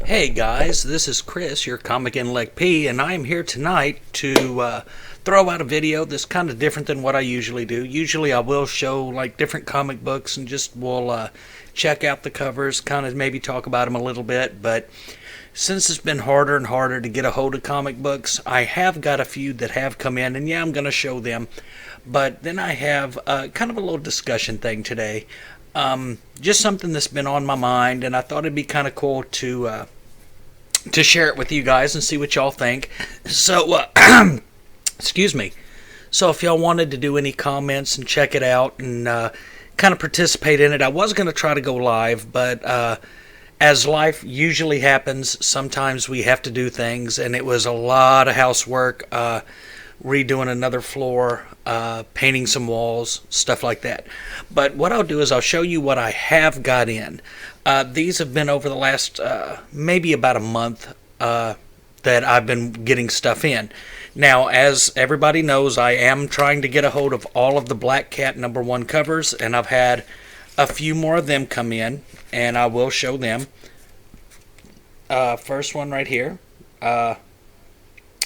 Hey guys, this is Chris, your Comic Intellect P, and I am here tonight to throw out a video that's kind of different than what I usually do. Usually I will show like different comic books and just will check out the covers, kind of maybe talk about them a little bit, but since it's been harder and harder to get a hold of comic books, I have got a few that have come in, and yeah, I'm going to show them. But then I have kind of a little discussion thing today. Just something that's been on my mind, and I thought it'd be kind of cool to share it with you guys and see what y'all think. So, excuse me. So if y'all wanted to do any comments and check it out and kind of participate in it, I was going to try to go live, but as life usually happens, sometimes we have to do things, and it was a lot of housework, redoing another floor, painting some walls, stuff like that. But what I'll do is I'll show you what I have got in. These have been over the last maybe about a month that I've been getting stuff in. Now, as everybody knows, I am trying to get a hold of all of the Black Cat #1 covers, and I've had a few more of them come in, and I will show them. First one right here.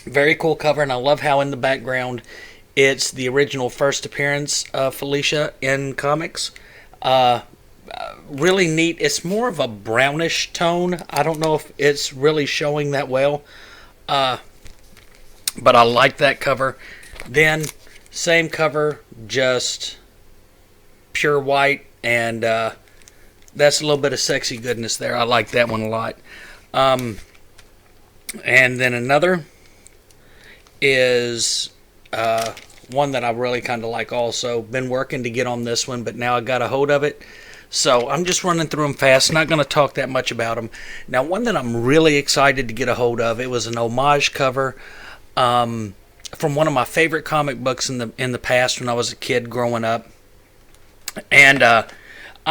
Very cool cover, and I love how in the background it's the original first appearance of Felicia in comics. Really neat. It's more of a brownish tone. I don't know if it's really showing that well, but I like that cover. Then, same cover, just pure white, and that's a little bit of sexy goodness there. I like that one a lot. And then another is one that I really kind of like also. Been working to get on this one, but now I got a hold of it. So I'm just running through them fast, not going to talk that much about them. Now, one that I'm really excited to get a hold of, it was an homage cover from one of my favorite comic books in the past when I was a kid growing up. And I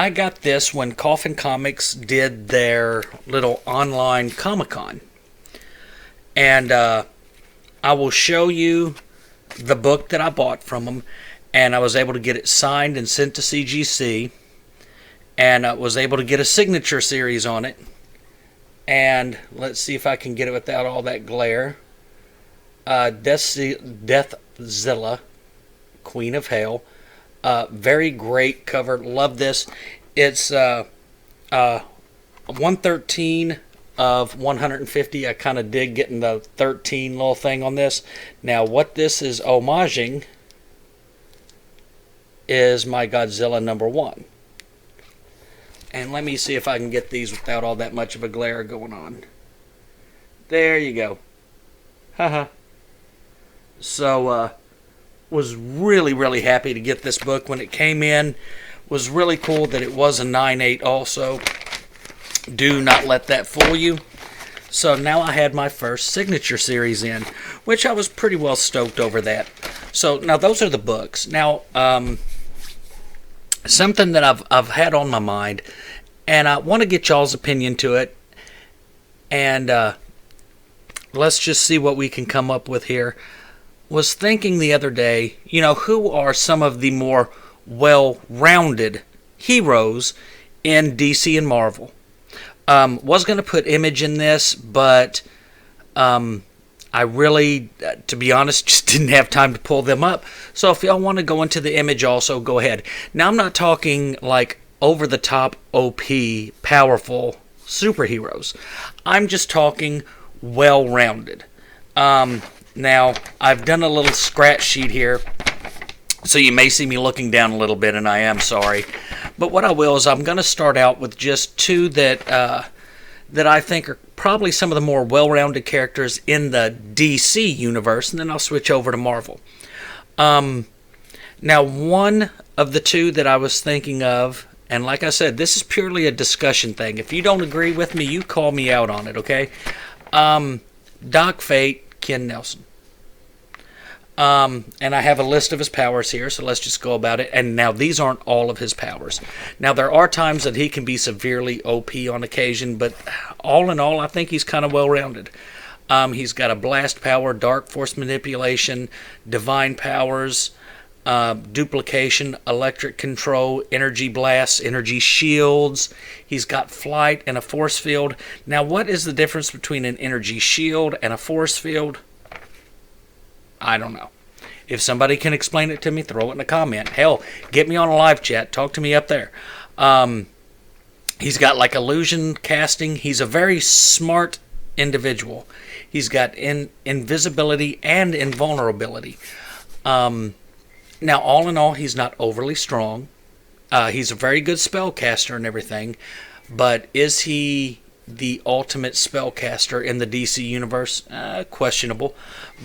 got this when Coffin Comics did their little online Comic-Con. And I will show you the book that I bought from them, and I was able to get it signed and sent to CGC, and I was able to get a signature series on it. And let's see if I can get it without all that glare. Deathzilla, Queen of Hell. Very great cover. Love this. It's 113 of 150. I kind of dig getting the 13 little thing on this. Now, what this is homaging is my Godzilla #1. And let me see if I can get these without all that much of a glare going on. There you go. Haha. So, was really, really happy to get this book when it came in. Was really cool that it was a 9/8 also. Do not let that fool you. So now I had my first signature series in, which I was pretty well stoked over that. So now those are the books. Now, something that I've had on my mind, and I want to get y'all's opinion to it, and let's just see what we can come up with here. Was thinking the other day, who are some of the more well-rounded heroes in DC and Marvel? Was going to put Image in this, but I really, to be honest, just didn't have time to pull them up. So if y'all want to go into the Image also, go ahead. Now, I'm not talking like over-the-top OP, powerful superheroes. I'm just talking well-rounded. Now, I've done a little scratch sheet here, so you may see me looking down a little bit, and I am sorry. But what I will is I'm going to start out with just two that I think are probably some of the more well-rounded characters in the DC universe, and then I'll switch over to Marvel. Now, one of the two that I was thinking of, and like I said, this is purely a discussion thing. If you don't agree with me, you call me out on it, okay? Doc Fate, Ken Nelson. And I have a list of his powers here, so let's just go about it. And now, these aren't all of his powers. Now, there are times that he can be severely OP on occasion, but all in all, I think he's kind of well-rounded. He's got a blast power, dark force manipulation, divine powers, duplication, electric control, energy blasts, energy shields. He's got flight and a force field. Now, what is the difference between an energy shield and a force field? I don't know. If somebody can explain it to me, throw it in a comment. Hell, get me on a live chat. Talk to me up there. He's got like illusion casting. He's a very smart individual. He's got invisibility and invulnerability. Now, all in all, he's not overly strong. He's a very good spellcaster and everything. But is he the ultimate spellcaster in the DC universe? Questionable.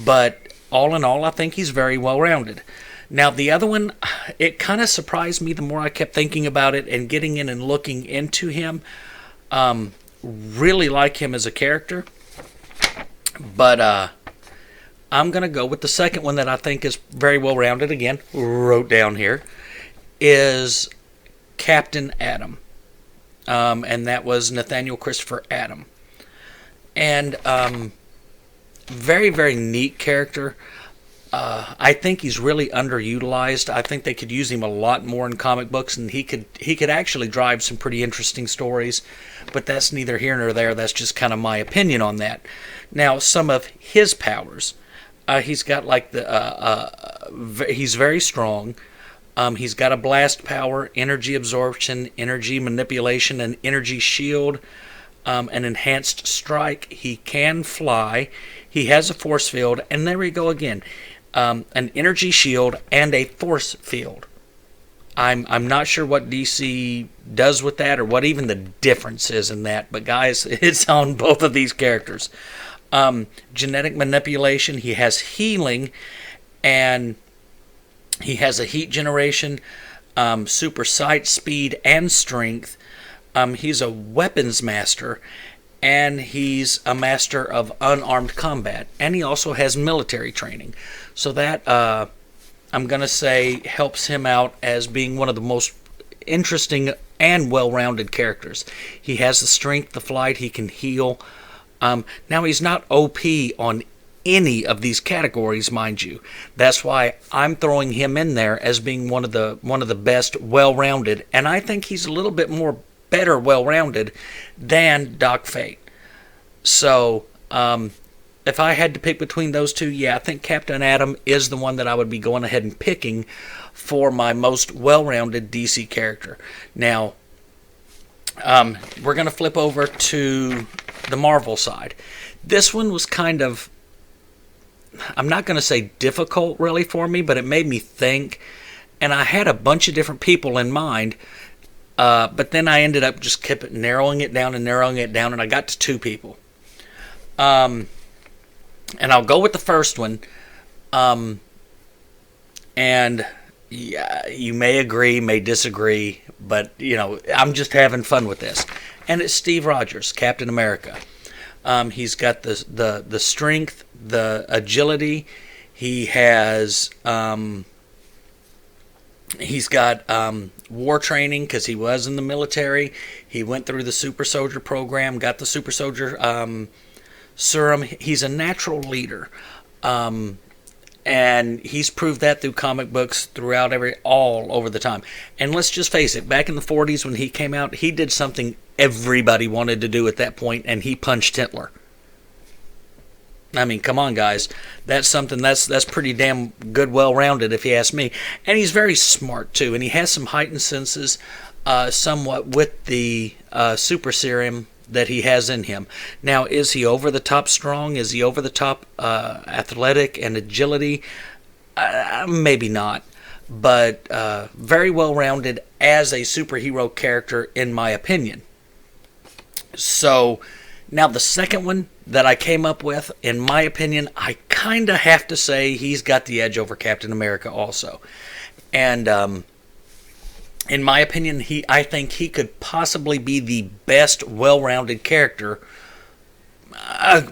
But all in all, I think he's very well-rounded. Now, the other one, it kind of surprised me the more I kept thinking about it and getting in and looking into him. Really like him as a character. But I'm going to go with the second one that I think is very well-rounded. Again, wrote down here, is Captain Atom. And that was Nathaniel Christopher Atom. And very, very neat character. I think he's really underutilized. I think they could use him a lot more in comic books, and he could actually drive some pretty interesting stories. But that's neither here nor there. That's just kind of my opinion on that. Now, some of his powers. He's got like he's very strong. He's got a blast power, energy absorption, energy manipulation, an energy shield, an enhanced strike. He can fly. He has a force field, and there we go again. An energy shield and a force field. I'm not sure what DC does with that or what even the difference is in that, but guys, it's on both of these characters. Genetic manipulation. He has healing, and he has a heat generation, super sight, speed, and strength. He's a weapons master, and he's a master of unarmed combat. And he also has military training. So that, I'm going to say, helps him out as being one of the most interesting and well-rounded characters. He has the strength, the flight, he can heal. Now, he's not OP on any of these categories, mind you. That's why I'm throwing him in there as being one of the best well-rounded, and I think he's a little bit more better well-rounded than Doc Fate. So, if I had to pick between those two, yeah, I think Captain Atom is the one that I would be going ahead and picking for my most well-rounded DC character. Now, we're going to flip over to the Marvel side. This one was kind of, I'm not going to say difficult really for me, but it made me think, and I had a bunch of different people in mind, but then I ended up just kept narrowing it down, and I got to two people. And I'll go with the first one, and yeah, you may agree, may disagree, but, you know, I'm just having fun with this. And it's Steve Rogers, Captain America. He's got the strength, the agility. He has he's got war training because he was in the military. He went through the Super Soldier program, got the Super Soldier serum. He's a natural leader. And he's proved that through comic books throughout all over the time. And let's just face it, back in the 40s when he came out, he did something everybody wanted to do at that point, and he punched Hitler. I mean, come on, guys. That's something that's pretty damn good, well-rounded, if you ask me. And he's very smart, too, and he has some heightened senses, somewhat with the super serum that he has in him. Now, is he over the top strong? Is he over the top athletic and agility? Maybe not, but very well rounded as a superhero character, in my opinion. So now the second one that I came up with, in my opinion, I kind of have to say he's got the edge over Captain America also. And in my opinion, I think he could possibly be the best well-rounded character,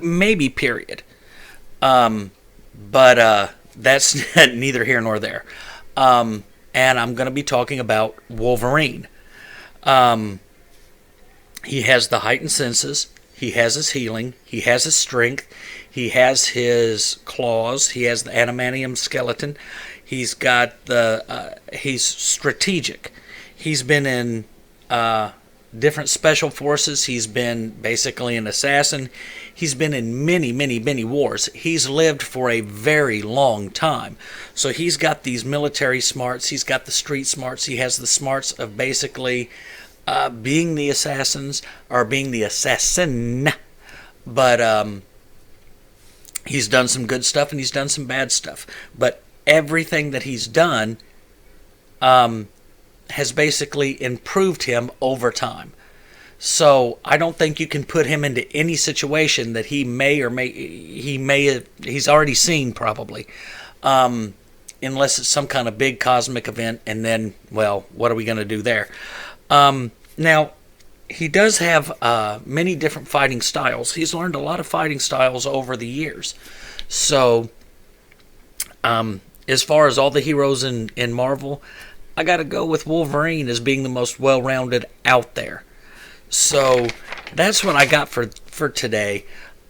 maybe period. But that's neither here nor there. And I'm going to be talking about Wolverine. He has the heightened senses. He has his healing. He has his strength. He has his claws. He has the adamantium skeleton. He's got he's strategic. He's been in different special forces. He's been basically an assassin. He's been in many, many, many wars. He's lived for a very long time. So he's got these military smarts. He's got the street smarts. He has the smarts of basically being the assassins or being the assassin. But he's done some good stuff and he's done some bad stuff. But everything that he's done has basically improved him over time. So I don't think you can put him into any situation that he's already seen probably, unless it's some kind of big cosmic event, and then, well, what are we going to do there? Now, he does have many different fighting styles. He's learned a lot of fighting styles over the years. So, as far as all the heroes in Marvel, I got to go with Wolverine as being the most well-rounded out there. So that's what I got for today.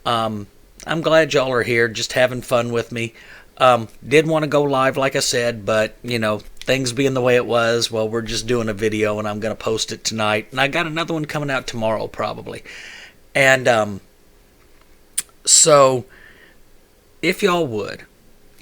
I'm glad y'all are here, just having fun with me. Did want to go live, like I said, but, you know, things being the way it was, well, we're just doing a video, and I'm going to post it tonight. And I got another one coming out tomorrow, probably. And so if y'all would,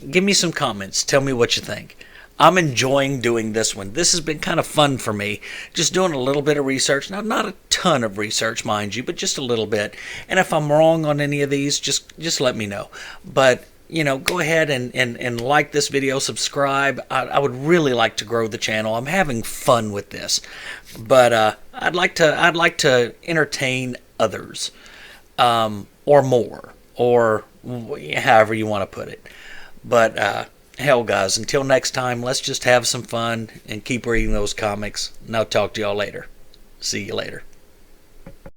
give me some comments. Tell me what you think. I'm enjoying doing this one. This has been kind of fun for me, just doing a little bit of research. Now, not a ton of research, mind you, but just a little bit. And if I'm wrong on any of these, just let me know. But, you know, go ahead and like this video, subscribe. I would really like to grow the channel. I'm having fun with this. But I'd like to entertain others, or more, or however you want to put it. But hell, guys, until next time, let's just have some fun and keep reading those comics. And I'll talk to y'all later. See you later.